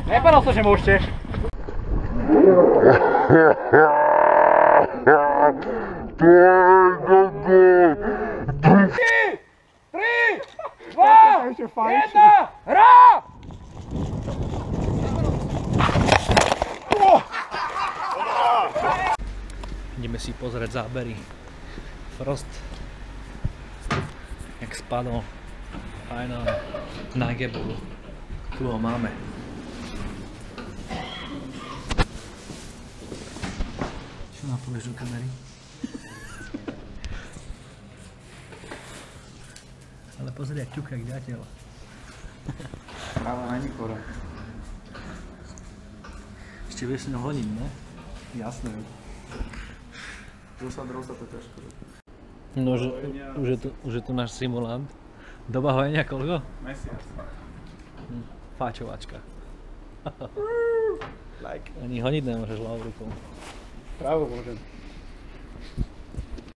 Nepadal som, že môžete. 3, 2, 1, hra! Ideme si pozrieť zábery. Frost, jak spadol aj na Gebulu. Tu ho máme. Čo napovieš do kamery? Ale pozri, jak ťuka, jak ďateľ. Práve na Nikora. Ešte vieš s ňou honiť, ne? Jasné. Drosa to ťažko. No, už je tu náš simulant. Doba hojenia koľko? Mesiac. Fáčovačka. Like. Ani honiť nemôžeš ľavou rukou. Právo môžem.